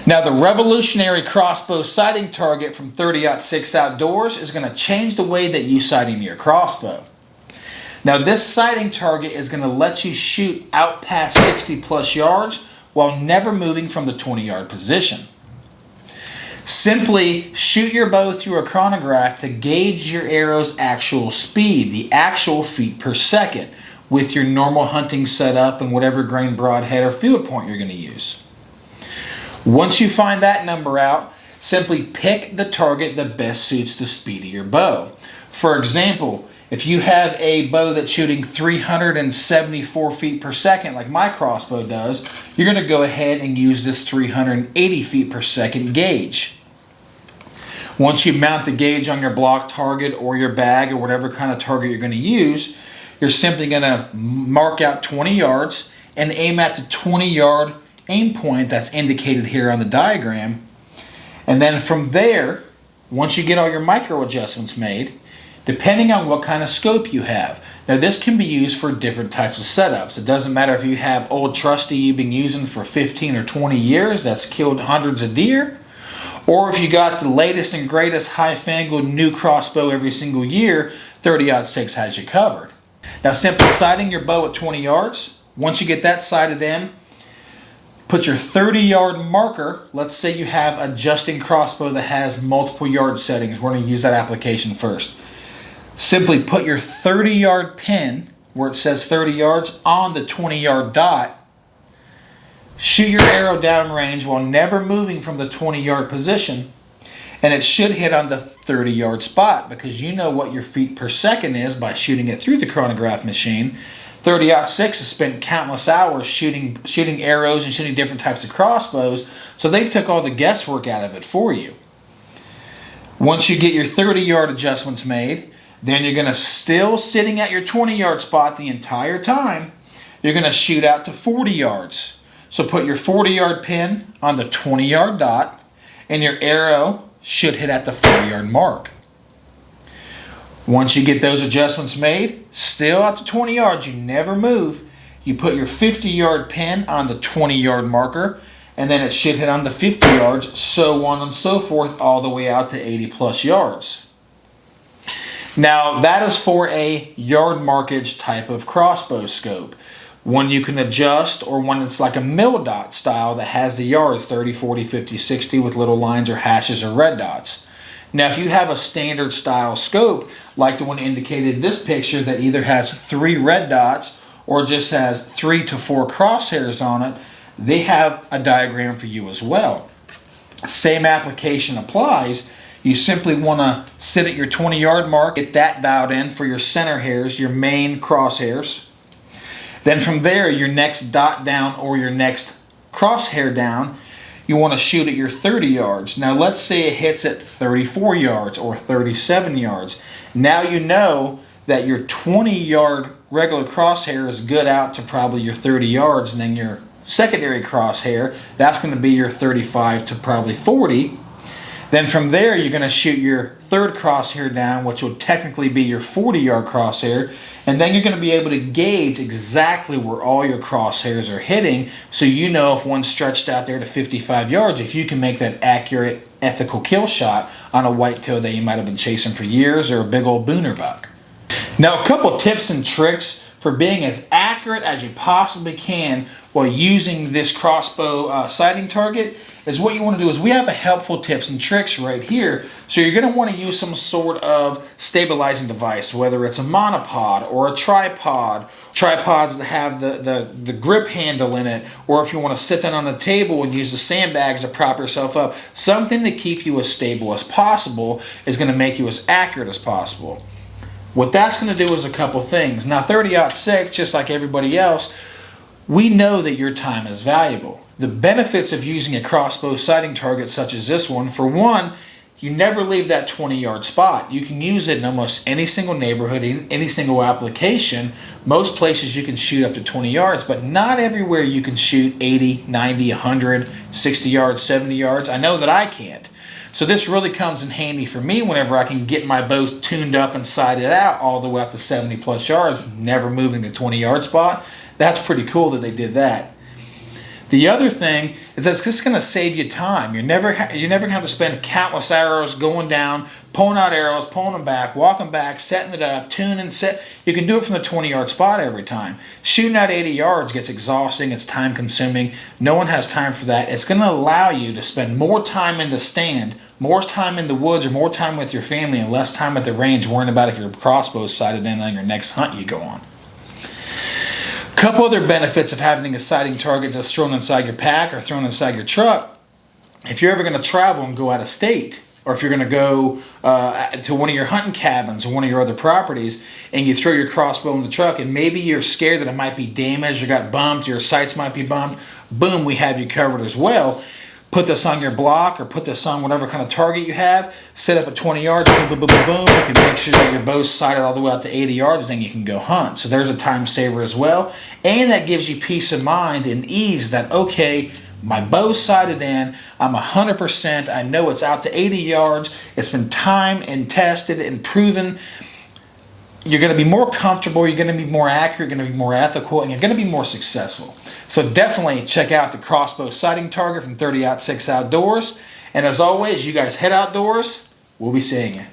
Now the revolutionary crossbow sighting target from 30-06 Outdoors is going to change the way that you sight in your crossbow. Now this sighting target is going to let you shoot out past 60 plus yards while never moving from the 20-yard position. Simply shoot your bow through a chronograph to gauge your arrow's actual speed, the actual feet per second, with your normal hunting setup and whatever grain broadhead or field point you're going to use. Once you find that number out, simply pick the target that best suits the speed of your bow. For example, if you have a bow that's shooting 374 feet per second like my crossbow does, you're going to go ahead and use this 380 feet per second gauge. Once you mount the gauge on your block target or your bag or whatever kind of target you're going to use, you're simply going to mark out 20 yards and aim at the 20-yard aim point that's indicated here on the diagram. And then from there, once you get all your micro adjustments made, depending on what kind of scope you have. Now this can be used for different types of setups. It doesn't matter if you have old trusty you've been using for 15 or 20 years that's killed hundreds of deer, or if you got the latest and greatest high-fangled new crossbow every single year, 30-06 has you covered. Now simply sighting your bow at 20 yards, once you get that sighted in, put your 30-yard marker. Let's say you have a adjusting crossbow that has multiple yard settings. We're going to use that application first. Simply put your 30-yard pin where it says 30 yards on the 20-yard dot. Shoot your arrow downrange while never moving from the 20-yard position, and it should hit on the 30-yard spot because you know what your feet per second is by shooting it through the chronograph machine. 30-06 has spent countless hours shooting arrows and shooting different types of crossbows, so they've took all the guesswork out of it for you. Once you get your 30-yard adjustments made, then you're going to still sitting at your 20-yard spot the entire time. You're going to shoot out to 40 yards. So put your 40-yard pin on the 20-yard dot, and your arrow should hit at the 40-yard mark. Once you get those adjustments made, still at the 20 yards, you never move. You put your 50-yard pin on the 20-yard marker, and then it should hit on the 50 yards, so on and so forth, all the way out to 80 plus yards. Now, that is for a yard markage type of crossbow scope. One you can adjust, or one that's like a mill dot style that has the yards 30, 40, 50, 60 with little lines or hashes or red dots. Now if you have a standard style scope like the one indicated in this picture that either has 3 red dots or just has 3 to 4 crosshairs on it, they have a diagram for you as well. Same application applies. You simply want to sit at your 20-yard mark, get that dialed in for your center hairs, your main crosshairs. Then from there, your next dot down or your next crosshair down, you want to shoot at your 30 yards. Now let's say it hits at 34 yards or 37 yards. Now you know that your 20-yard regular crosshair is good out to probably your 30 yards, and then your secondary crosshair, that's going to be your 35 to probably 40. Then from there, you're going to shoot your third crosshair down, which will technically be your 40-yard crosshair, and then you're going to be able to gauge exactly where all your crosshairs are hitting, so you know if one's stretched out there to 55 yards, if you can make that accurate, ethical kill shot on a whitetail that you might have been chasing for years, or a big old booner buck. Now, a couple tips and tricks for being as accurate as you possibly can while using this crossbow sighting target is what you want to do is we have a helpful tips and tricks right here. So you're going to want to use some sort of stabilizing device, whether it's a monopod or a tripod, tripods that have the grip handle in it, or if you want to sit down on the table and use the sandbags to prop yourself up, something to keep you as stable as possible is going to make you as accurate as possible. What that's going to do is a couple things. Now 30-06, just like everybody else, we know that your time is valuable. The benefits of using a crossbow sighting target such as this one, for one, you never leave that 20-yard spot. You can use it in almost any single neighborhood, any single application. Most places you can shoot up to 20 yards, but not everywhere you can shoot 80, 90, 100, 60 yards, 70 yards. I know that I can't. So this really comes in handy for me whenever I can get my bow tuned up and sighted out all the way up to 70 plus yards, never moving the 20-yard spot. That's pretty cool that they did that. The other thing is that's just going to save you time. You're never going to have to spend countless arrows going down, pulling out arrows, pulling them back, walking back, setting it up, tuning, set. You can do it from the 20-yard spot every time. Shooting out 80 yards gets exhausting. It's time consuming. No one has time for that. It's going to allow you to spend more time in the stand, more time in the woods, or more time with your family, and less time at the range worrying about if your crossbow is sighted in on your next hunt you go on. Couple other benefits of having a sighting target that's thrown inside your pack or thrown inside your truck. If you're ever going to travel and go out of state, or if you're going to go to one of your hunting cabins or one of your other properties and you throw your crossbow in the truck and maybe you're scared that it might be damaged or got bumped, your sights might be bumped, boom, we have you covered as well. Put this on your block or put this on whatever kind of target you have, set up at 20 yards, boom, boom, boom, boom, boom. You can make sure that your bow's sighted all the way out to 80 yards, then you can go hunt. So there's a time saver as well. And that gives you peace of mind and ease that, okay, my bow's sighted in, I'm 100%, I know it's out to 80 yards, it's been timed and tested and proven. You're going to be more comfortable, you're going to be more accurate, you're going to be more ethical, and you're going to be more successful. So definitely check out the Crossbow Sighting Target from 30-06 Outdoors. And as always, you guys head outdoors, we'll be seeing you.